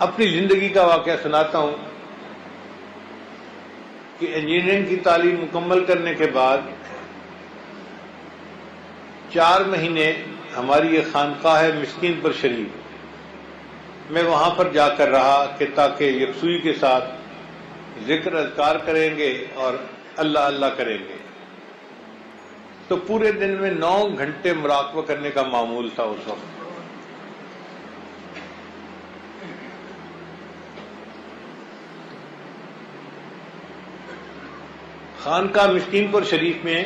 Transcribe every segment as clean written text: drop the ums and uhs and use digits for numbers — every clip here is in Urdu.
اپنی زندگی کا واقعہ سناتا ہوں کہ انجینئرنگ کی تعلیم مکمل کرنے کے بعد 4 مہینے ہماری یہ خانقاہ ہے مسکین پر شریف، میں وہاں پر جا کر رہا کہ تاکہ یکسوئی کے ساتھ ذکر اذکار کریں گے اور اللہ اللہ کریں گے۔ تو پورے دن میں 9 گھنٹے مراقبہ کرنے کا معمول تھا اس وقت۔ خانقاہ مسکین پور شریف میں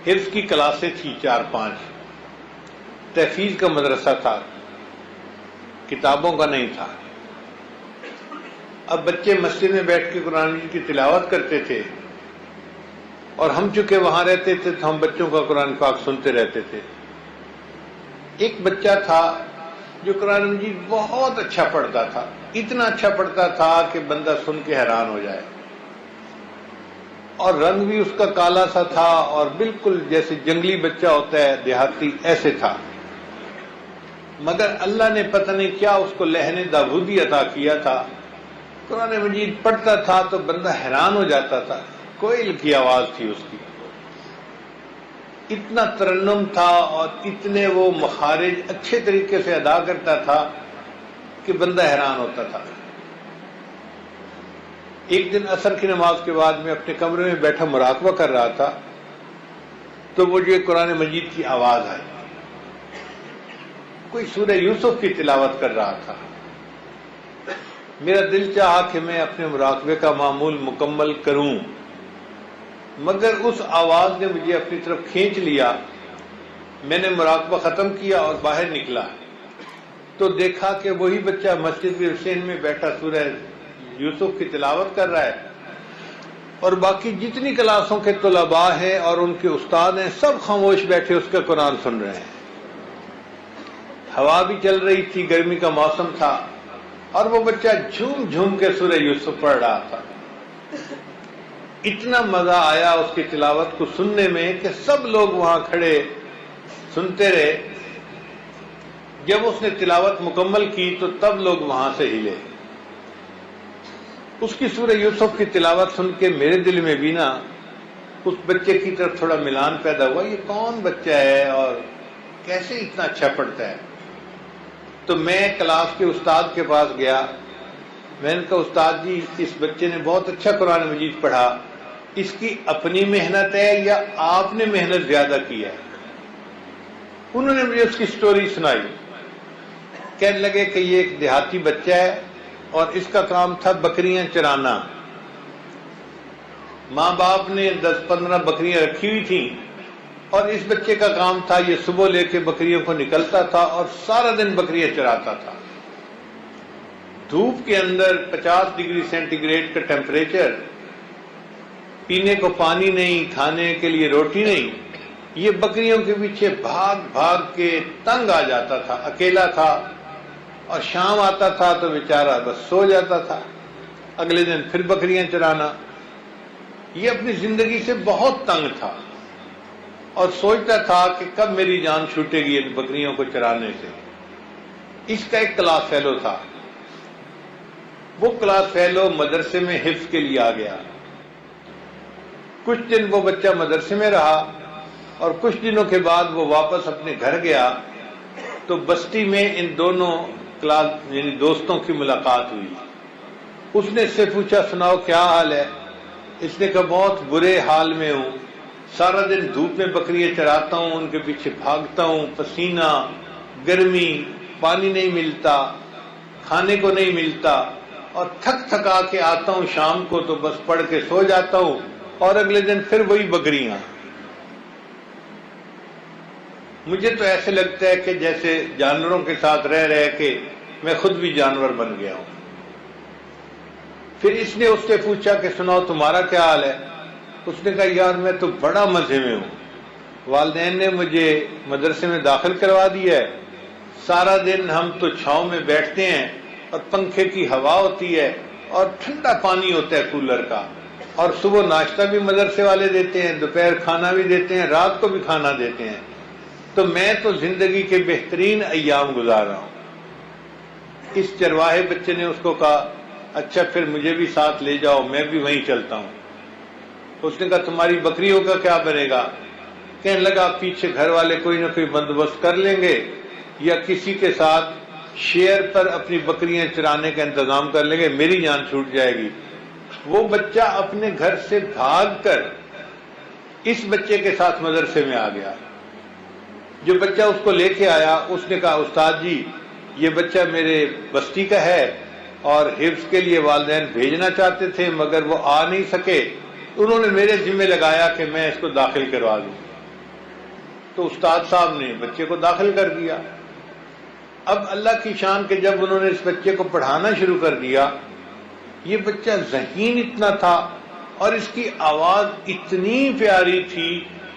حفظ کی کلاسیں تھی 4-5، تحفیظ کا مدرسہ تھا، کتابوں کا نہیں تھا۔ اب بچے مسجد میں بیٹھ کے قرآن مجید کی تلاوت کرتے تھے، اور ہم چونکہ وہاں رہتے تھے تو ہم بچوں کا قرآن پاک سنتے رہتے تھے۔ ایک بچہ تھا جو قرآن مجید بہت اچھا پڑھتا تھا، اتنا اچھا پڑھتا تھا کہ بندہ سن کے حیران ہو جائے، اور رنگ بھی اس کا کالا سا تھا، اور بالکل جیسے جنگلی بچہ ہوتا ہے دیہاتی، ایسے تھا۔ مگر اللہ نے پتہ نہیں کیا اس کو لہن داودی عطا کیا تھا، قرآن مجید پڑھتا تھا تو بندہ حیران ہو جاتا تھا۔ کوئل کی آواز تھی اس کی، اتنا ترنم تھا اور اتنے وہ مخارج اچھے طریقے سے ادا کرتا تھا کہ بندہ حیران ہوتا تھا۔ ایک دن عصر کی نماز کے بعد میں اپنے کمرے میں بیٹھا مراقبہ کر رہا تھا، تو مجھے قرآن مجید کی آواز آئی، کوئی سورہ یوسف کی تلاوت کر رہا تھا۔ میرا دل چاہا کہ میں اپنے مراقبے کا معمول مکمل کروں، مگر اس آواز نے مجھے اپنی طرف کھینچ لیا۔ میں نے مراقبہ ختم کیا اور باہر نکلا تو دیکھا کہ وہی بچہ مسجد حسین میں بیٹھا سورہ یوسف کی تلاوت کر رہا ہے، اور باقی جتنی کلاسوں کے طلباء ہیں اور ان کے استاد ہیں سب خاموش بیٹھے اس کا قرآن سن رہے ہیں۔ ہوا بھی چل رہی تھی، گرمی کا موسم تھا، اور وہ بچہ جھوم جھوم کے سورہ یوسف پڑھ رہا تھا۔ اتنا مزہ آیا اس کی تلاوت کو سننے میں کہ سب لوگ وہاں کھڑے سنتے رہے۔ جب اس نے تلاوت مکمل کی تو تب لوگ وہاں سے ہلے۔ اس کی سورہ یوسف کی تلاوت سن کے میرے دل میں بھی نا اس بچے کی طرف تھوڑا ملان پیدا ہوا، یہ کون بچہ ہے اور کیسے اتنا اچھا پڑھتا ہے۔ تو میں کلاس کے استاد کے پاس گیا، میں نے کہا استاد جی اس بچے نے بہت اچھا قرآن مجید پڑھا، اس کی اپنی محنت ہے یا آپ نے محنت زیادہ کی ہے؟ انہوں نے مجھے اس کی سٹوری سنائی، کہنے لگے کہ یہ ایک دیہاتی بچہ ہے اور اس کا کام تھا بکریاں چرانا۔ ماں باپ نے 10-15 بکریاں رکھی ہوئی تھیں، اور اس بچے کا کام تھا یہ صبح لے کے بکریوں کو نکلتا تھا اور سارا دن بکریاں چراتا تھا۔ دھوپ کے اندر 50 ڈگری سینٹی گریڈ کا ٹیمپریچر، پینے کو پانی نہیں، کھانے کے لیے روٹی نہیں، یہ بکریوں کے پیچھے بھاگ بھاگ کے تنگ آ جاتا تھا، اکیلا تھا، اور شام آتا تھا تو بیچارہ بس سو جاتا تھا، اگلے دن پھر بکریاں چرانا۔ یہ اپنی زندگی سے بہت تنگ تھا اور سوچتا تھا کہ کب میری جان چھوٹے گی ان بکریوں کو چرانے سے۔ اس کا ایک کلاس فیلو تھا، وہ کلاس فیلو مدرسے میں حفظ کے لیے آ گیا۔ کچھ دن وہ بچہ مدرسے میں رہا، اور کچھ دنوں کے بعد وہ واپس اپنے گھر گیا تو بستی میں ان دونوں کلاس یعنی دوستوں کی ملاقات ہوئی۔ اس نے اس سے پوچھا سناؤ کیا حال ہے؟ اس نے کہا بہت برے حال میں ہوں، سارا دن دھوپ میں بکریاں چراتا ہوں، ان کے پیچھے بھاگتا ہوں، پسینہ، گرمی، پانی نہیں ملتا، کھانے کو نہیں ملتا، اور تھک تھکا کے آتا ہوں شام کو تو بس پڑھ کے سو جاتا ہوں، اور اگلے دن پھر وہی بکریاں۔ مجھے تو ایسے لگتا ہے کہ جیسے جانوروں کے ساتھ رہ رہ کے میں خود بھی جانور بن گیا ہوں۔ پھر اس نے اس سے پوچھا کہ سناؤ تمہارا کیا حال ہے؟ اس نے کہا یار میں تو بڑا مزے میں ہوں، والدین نے مجھے مدرسے میں داخل کروا دیا ہے، سارا دن ہم تو چھاؤں میں بیٹھتے ہیں اور پنکھے کی ہوا ہوتی ہے اور ٹھنڈا پانی ہوتا ہے کولر کا، اور صبح ناشتہ بھی مدرسے والے دیتے ہیں، دوپہر کھانا بھی دیتے ہیں، رات کو بھی کھانا دیتے ہیں، تو میں تو زندگی کے بہترین ایام گزار رہا ہوں۔ اس چرواہے بچے نے اس کو کہا اچھا پھر مجھے بھی ساتھ لے جاؤ، میں بھی وہیں چلتا ہوں۔ اس نے کہا تمہاری بکریوں کا کیا بنے گا؟ کہنے لگا پیچھے گھر والے کوئی نہ کوئی بندوبست کر لیں گے، یا کسی کے ساتھ شیئر پر اپنی بکریاں چرانے کا انتظام کر لیں گے، میری جان چھوٹ جائے گی۔ وہ بچہ اپنے گھر سے بھاگ کر اس بچے کے ساتھ مدرسے میں آ گیا۔ جو بچہ اس کو لے کے آیا اس نے کہا استاد جی یہ بچہ میرے بستی کا ہے اور حفظ کے لیے والدین بھیجنا چاہتے تھے مگر وہ آ نہیں سکے، انہوں نے میرے ذمہ لگایا کہ میں اس کو داخل کروا دوں۔ تو استاد صاحب نے بچے کو داخل کر دیا۔ اب اللہ کی شان کہ جب انہوں نے اس بچے کو پڑھانا شروع کر دیا، یہ بچہ ذہین اتنا تھا اور اس کی آواز اتنی پیاری تھی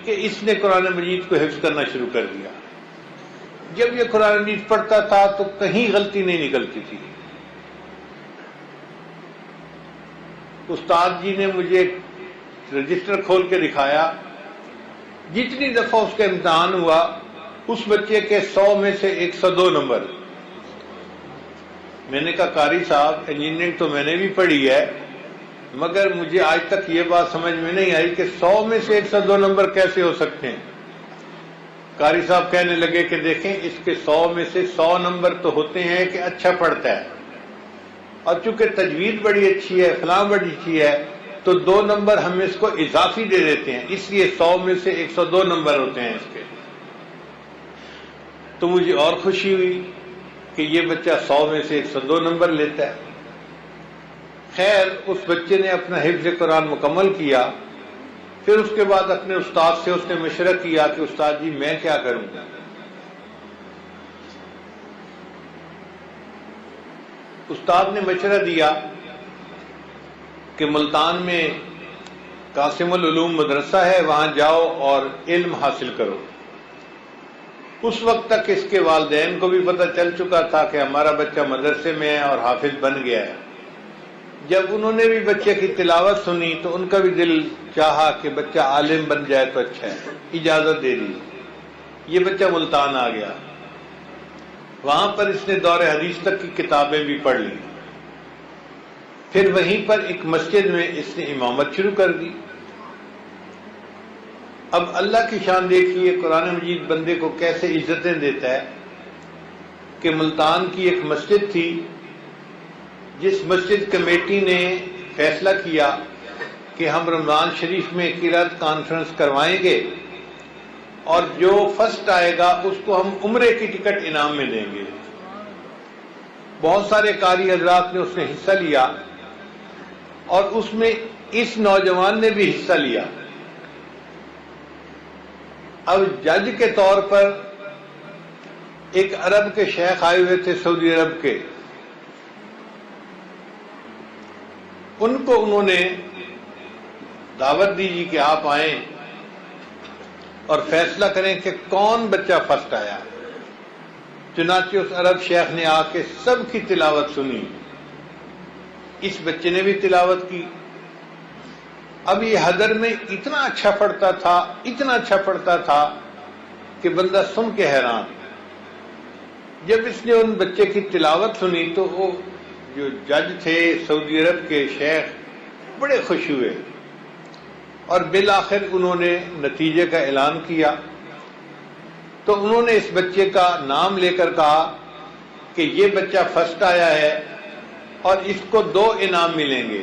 کہ اس نے قرآن مجید کو حفظ کرنا شروع کر دیا۔ جب یہ قرآن مجید پڑھتا تھا تو کہیں غلطی نہیں نکلتی تھی۔ استاد جی نے مجھے رجسٹر کھول کے دکھایا، جتنی دفعہ اس کا امتحان ہوا اس بچے کے 100 میں سے 102 نمبر۔ میں نے کہا قاری صاحب انجینئرنگ تو میں نے بھی پڑھی ہے مگر مجھے آج تک یہ بات سمجھ میں نہیں آئی کہ 100 میں سے 102 نمبر کیسے ہو سکتے ہیں۔ قاری صاحب کہنے لگے کہ دیکھیں اس کے 100 میں سے 100 نمبر تو ہوتے ہیں کہ اچھا پڑھتا ہے، اور چونکہ تجوید بڑی اچھی ہے، فلاں بڑی اچھی ہے، تو 2 نمبر ہم اس کو اضافی دے دیتے ہیں، اس لیے 100 میں سے 102 نمبر ہوتے ہیں اس کے۔ تو مجھے اور خوشی ہوئی کہ یہ بچہ 100 میں سے 102 نمبر لیتا ہے۔ خیر اس بچے نے اپنا حفظ قرآن مکمل کیا، پھر اس کے بعد اپنے استاد سے اس نے مشورہ کیا کہ استاد جی میں کیا کروں گا۔ استاد نے مشورہ دیا کہ ملتان میں قاسم العلوم مدرسہ ہے، وہاں جاؤ اور علم حاصل کرو۔ اس وقت تک اس کے والدین کو بھی پتہ چل چکا تھا کہ ہمارا بچہ مدرسے میں ہے اور حافظ بن گیا ہے۔ جب انہوں نے بھی بچے کی تلاوت سنی تو ان کا بھی دل چاہا کہ بچہ عالم بن جائے تو اچھا ہے، اجازت دے دی۔ یہ بچہ ملتان آ گیا، وہاں پر اس نے دور حدیث تک کی کتابیں بھی پڑھ لی، پھر وہیں پر ایک مسجد میں اس نے امامت شروع کر دی۔ اب اللہ کی شان دیکھیے قرآن مجید بندے کو کیسے عزتیں دیتا ہے کہ ملتان کی ایک مسجد تھی، جس مسجد کمیٹی نے فیصلہ کیا کہ ہم رمضان شریف میں قرأت کانفرنس کروائیں گے اور جو فرسٹ آئے گا اس کو ہم عمرے کی ٹکٹ انعام میں دیں گے۔ بہت سارے قاری حضرات نے اس میں حصہ لیا اور اس میں اس نوجوان نے بھی حصہ لیا۔ اب جج کے طور پر ایک عرب کے شیخ آئے ہوئے تھے، سعودی عرب کے، ان کو انہوں نے دعوت دی کہ آپ آئیں اور فیصلہ کریں کہ کون بچہ فرسٹ آیا۔ چنانچہ اس عرب شیخ نے آ کے سب کی تلاوت سنی، اس بچے نے بھی تلاوت کی۔ اب یہ حضر میں اتنا اچھا پڑھتا تھا، اتنا اچھا پڑھتا تھا کہ بندہ سن کے حیران۔ جب اس نے ان بچے کی تلاوت سنی تو وہ جو جج تھے سعودی عرب کے شیخ بڑے خوش ہوئے اور بالآخر انہوں نے نتیجے کا اعلان کیا۔ تو انہوں نے اس بچے کا نام لے کر کہا کہ یہ بچہ فرسٹ آیا ہے اور اس کو 2 انعام ملیں گے،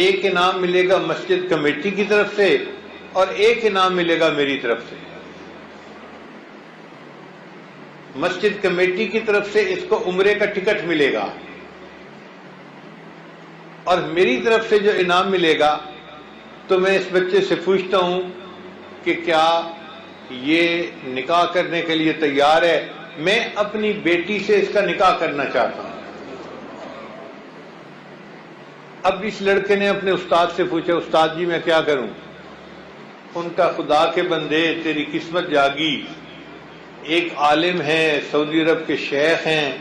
ایک انعام ملے گا مسجد کمیٹی کی طرف سے اور ایک انعام ملے گا میری طرف سے۔ مسجد کمیٹی کی طرف سے اس کو عمرے کا ٹکٹ ملے گا اور میری طرف سے جو انعام ملے گا تو میں اس بچے سے پوچھتا ہوں کہ کیا یہ نکاح کرنے کے لیے تیار ہے؟ میں اپنی بیٹی سے اس کا نکاح کرنا چاہتا ہوں۔ اب اس لڑکے نے اپنے استاد سے پوچھا استاد جی میں کیا کروں؟ ان کا خدا کے بندے تیری قسمت جاگی، ایک عالم ہے سعودی عرب کے شیخ ہیں،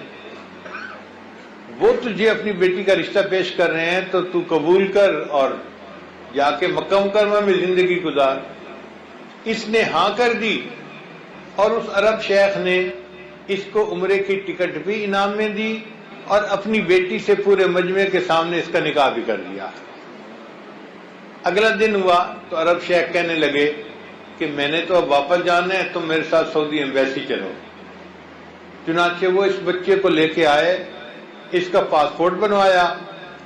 وہ تجھے اپنی بیٹی کا رشتہ پیش کر رہے ہیں تو تو قبول کر اور جا کے مکہ مکرمہ میں زندگی گزار۔ اس نے ہاں کر دی اور اس عرب شیخ نے اس کو عمرے کی ٹکٹ بھی انعام میں دی اور اپنی بیٹی سے پورے مجمع کے سامنے اس کا نکاح بھی کر دیا۔ اگلا دن ہوا تو عرب شیخ کہنے لگے کہ میں نے تو اب واپس جانا ہے، تم میرے ساتھ سعودی ایمبیسی چلو۔ چنانچہ وہ اس بچے کو لے کے آئے، اس کا پاسپورٹ بنوایا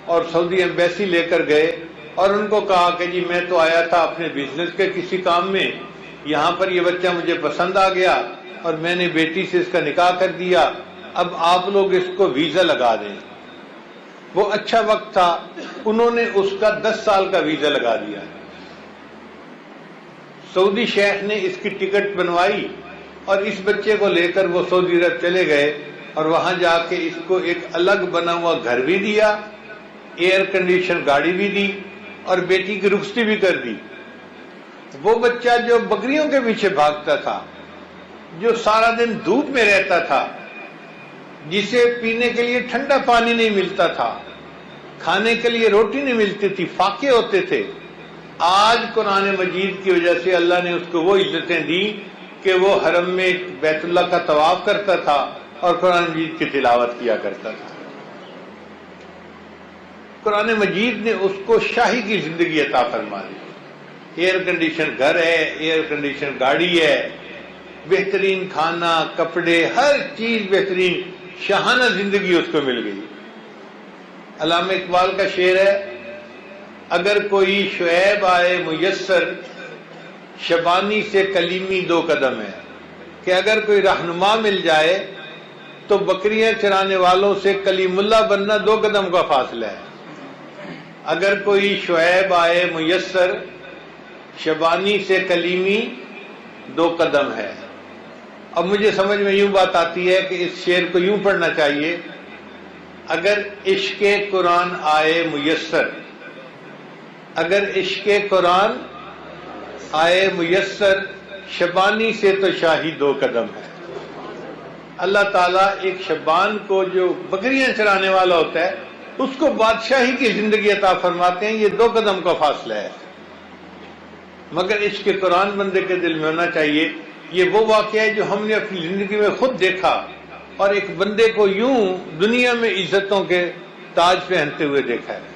اور سعودی ایمبیسی لے کر گئے اور ان کو کہا کہ جی میں تو آیا تھا اپنے بزنس کے کسی کام میں، یہاں پر یہ بچہ مجھے پسند آ گیا اور میں نے بیٹی سے اس کا نکاح کر دیا، اب آپ لوگ اس کو ویزا لگا دیں۔ وہ اچھا وقت تھا، انہوں نے اس کا 10 سال کا ویزا لگا دیا۔ سعودی شیخ نے اس کی ٹکٹ بنوائی اور اس بچے کو لے کر وہ سعودی عرب چلے گئے اور وہاں جا کے اس کو ایک الگ بنا ہوا گھر بھی دیا، ایئر کنڈیشن گاڑی بھی دی اور بیٹی کی رخصتی بھی کر دی۔ وہ بچہ جو بکریوں کے پیچھے بھاگتا تھا، جو سارا دن دھوپ میں رہتا تھا، جسے پینے کے لیے ٹھنڈا پانی نہیں ملتا تھا، کھانے کے لیے روٹی نہیں ملتی تھی، فاقے ہوتے تھے، آج قرآن مجید کی وجہ سے اللہ نے اس کو وہ عزتیں دی کہ وہ حرم میں بیت اللہ کا طواف کرتا تھا اور قرآن مجید کی تلاوت کیا کرتا تھا۔ قرآن مجید نے اس کو شاہی کی زندگی عطا فرما دی۔ ایئر کنڈیشن گھر ہے، ایئر کنڈیشن گاڑی ہے، بہترین کھانا، کپڑے، ہر چیز بہترین، شاہانہ زندگی اس کو مل گئی۔ علامہ اقبال کا شعر ہے، اگر کوئی شعیب آئے میسر، شبانی سے کلیمی 2 قدم ہے، کہ اگر کوئی رہنما مل جائے تو بکریاں چرانے والوں سے کلیم اللہ بننا 2 قدم کا فاصلہ ہے۔ اگر کوئی شعیب آئے میسر، شبانی سے کلیمی 2 قدم ہے۔ اب مجھے سمجھ میں یوں بات آتی ہے کہ اس شعر کو یوں پڑھنا چاہیے، اگر عشق قرآن آئے میسر، اگر عشق قرآن آئے میسر، شبانی سے تو شاہی 2 قدم ہے۔ اللہ تعالیٰ ایک شبان کو جو بکریاں چرانے والا ہوتا ہے اس کو بادشاہی کی زندگی عطا فرماتے ہیں، یہ 2 قدم کا فاصلہ ہے۔ مگر عشق قرآن بندے کے دل میں ہونا چاہیے۔ یہ وہ واقعہ ہے جو ہم نے اپنی زندگی میں خود دیکھا اور ایک بندے کو یوں دنیا میں عزتوں کے تاج پہنتے ہوئے دیکھا ہے۔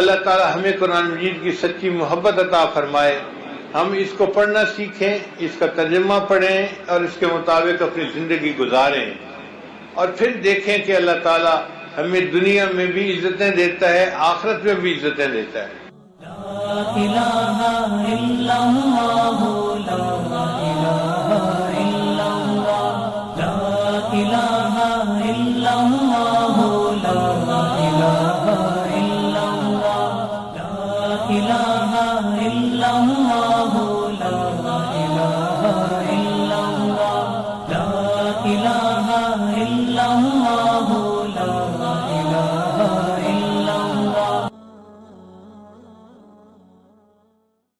اللہ تعالی ہمیں قرآن مجید کی سچی محبت عطا فرمائے، ہم اس کو پڑھنا سیکھیں، اس کا ترجمہ پڑھیں اور اس کے مطابق اپنی زندگی گزاریں، اور پھر دیکھیں کہ اللہ تعالی ہمیں دنیا میں بھی عزتیں دیتا ہے، آخرت میں بھی عزتیں دیتا ہے۔ لا الہ الا اللہ، لا الہ الا اللہ، لا الہ الا اللہ، لا الہ الا اللہ، لا الہ الا اللہ، لا الہ الا اللہ، لا الہ الا اللہ۔